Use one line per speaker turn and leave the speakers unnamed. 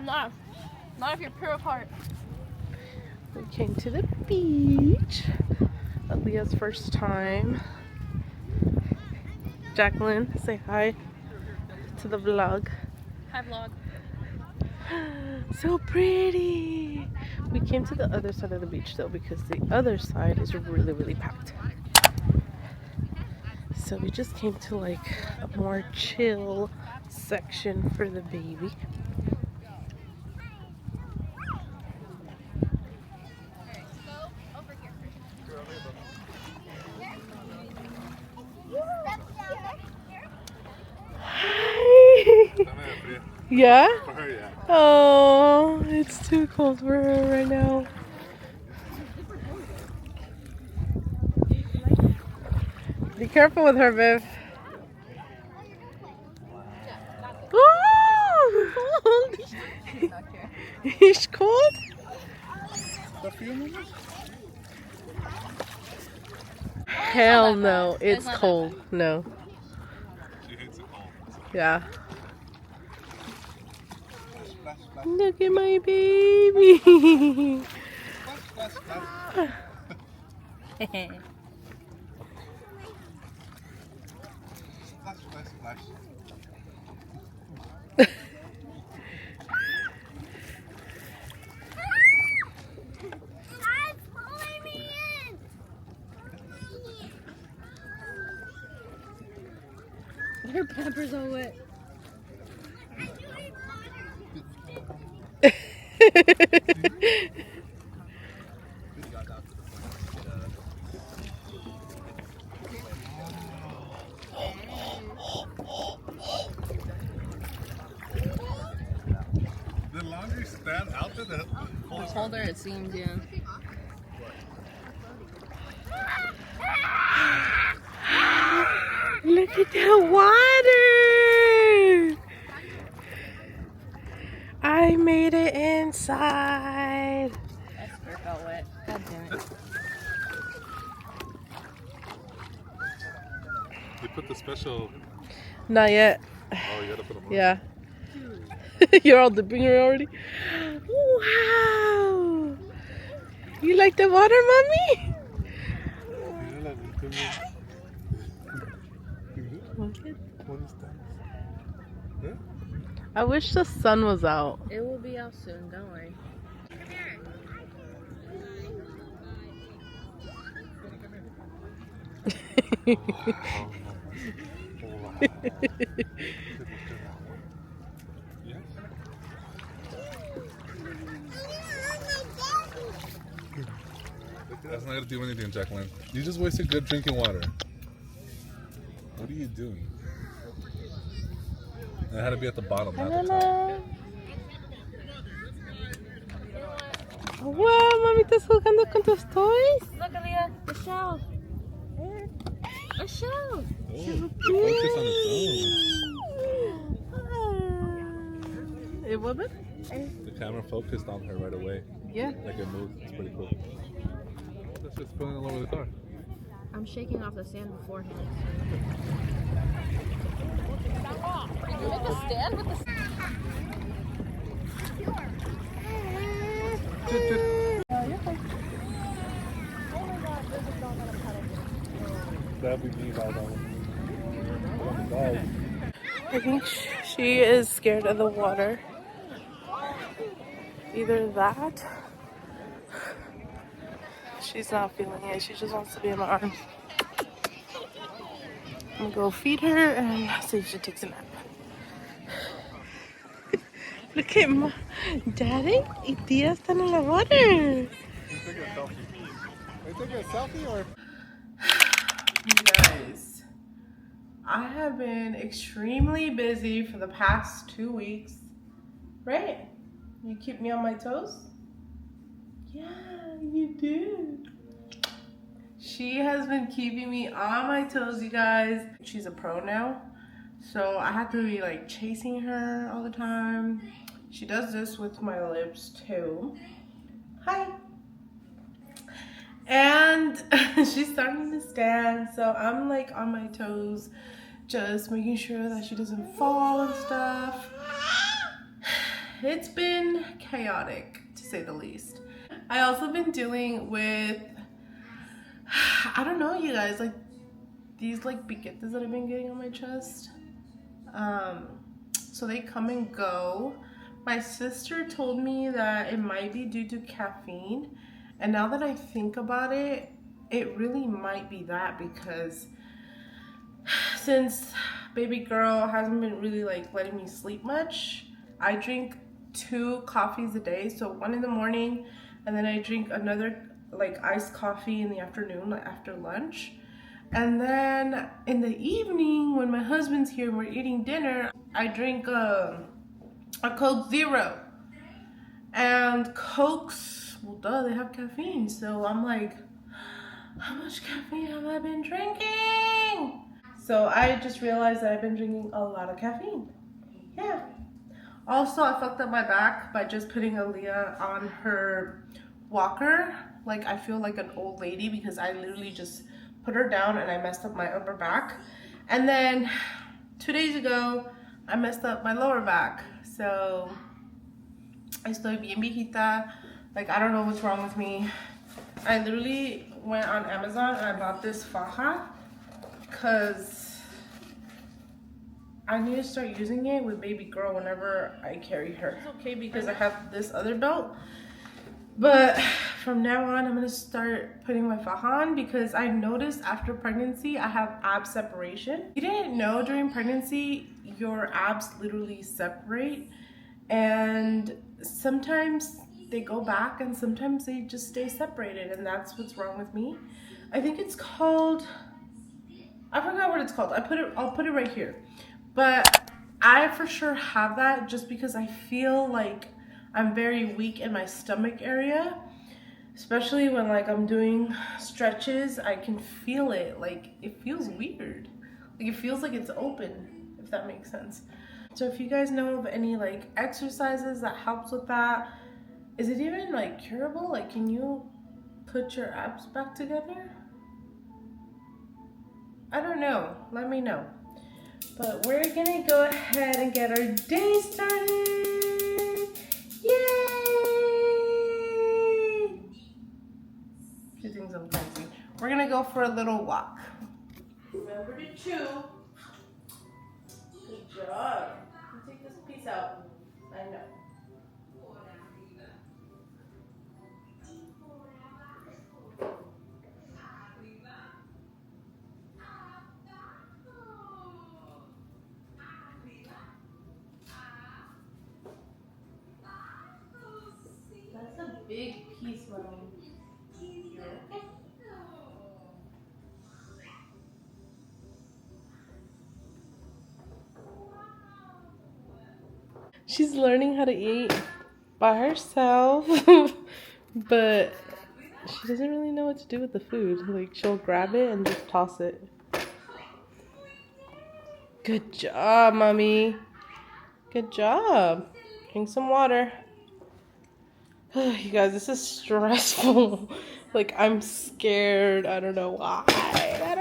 Not if you're pure of heart.
We came to the beach. Aaliyah's first time. Jacqueline, say hi to the vlog.
Hi vlog.
So pretty. We came to the other side of the beach though because the other side is really, really packed. So we just came to like a more chill section for the baby. Yeah?
For her, yeah.
Oh, it's too cold for her right now. Be careful with her, Viv. Oh! He's cold? Hell no, it's cold. No.
She hates it cold.
Yeah. Look at my baby.
Splash, splash. Splash, splash, splash.
Her pampers are wet.
The longer you stand out there, the
Colder it seems, yeah.
Look at the water. I made it inside.
My skirt got wet. God damn it.
You put the special.
Not yet.
Oh, you gotta put them on.
Yeah. You're all dipping her already? Wow! You like the water, mommy?
What is that? Yeah?
I wish the sun was out.
It will be out soon, don't worry.
That's not gonna do anything, Jacqueline. You just wasted good drinking water. What are you doing? It had to be at the bottom, not the top.
Wow, mami, ¿estás jugando con tus toys?
Look, Aaliyah, the shelf. A shelf.
Oh, it focused on its
It wasn't?
own. The camera focused on her right away.
Yeah.
Like it moved. It's pretty cool. Let's just put it all over the car.
I'm shaking off the sand beforehand. Did you make a stand with the
That'd be me if I was on the dog.
I think she is scared of the water. Either that, she's not feeling it. She just wants to be in my arms. I'm gonna go feed her and see if she takes a nap. Look at my daddy y tía están en la water.
Are you taking a selfie? Are you taking a selfie or?
You guys, I have been extremely busy for the past 2 weeks. Right? You keep me on my toes? Yeah, you do. She has been keeping me on my toes, you guys. She's a pro now, so I have to be like chasing her all the time. She does this with my lips too. Hi. And she's starting to stand, so I'm like on my toes, just making sure that she doesn't fall and stuff. it's been chaotic to say the least. I also been dealing with, I don't know, you guys, like these like piquetes that I've been getting on my chest. So they come and go. My sister told me that it might be due to caffeine, and now that I think about it, it really might be that, because since baby girl hasn't been really like letting me sleep much, I drink 2 coffees a day. So one in the morning, and then I drink another like iced coffee in the afternoon, like after lunch. And then in the evening, when my husband's here and we're eating dinner, I drink a Coke Zero. And Cokes, well duh, they have caffeine. So I'm like, how much caffeine have I been drinking? So I just realized that I've been drinking a lot of caffeine. Yeah. Also, I fucked up my back by just putting Aaliyah on her walker. Like, I feel like an old lady because I literally just put her down and I messed up my upper back. And then 2 days ago, I messed up my lower back. So, estoy bien viejita. Like, I don't know what's wrong with me. I literally went on Amazon and I bought this faja because I need to start using it with baby girl whenever I carry her. It's okay because I have this other belt. But from now on, I'm going to start putting my faja on because I noticed after pregnancy, I have ab separation. You didn't know during pregnancy, your abs literally separate. And sometimes they go back and sometimes they just stay separated. And that's what's wrong with me. I think it's called, I forgot what it's called. I'll put it right here. But I for sure have that just because I feel like I'm very weak in my stomach area, especially when like I'm doing stretches. I can feel it, like it feels weird, like it feels like it's open, if that makes sense. So if you guys know of any like exercises that helps with that, is it even like curable? Like, can you put your abs back together? I don't know, let me know. But we're gonna go ahead and get our day started. Yay! She thinks I'm crazy. We're gonna go for a little walk. Remember to chew. Good job. You take this piece out. I know. That's a big piece, Mommy. You're okay. She's learning how to eat by herself, but she doesn't really know what to do with the food. Like, she'll grab it and just toss it. Good job, Mommy. Good job. Drink some water. You guys, this is stressful. Like, I'm scared. I don't know why. I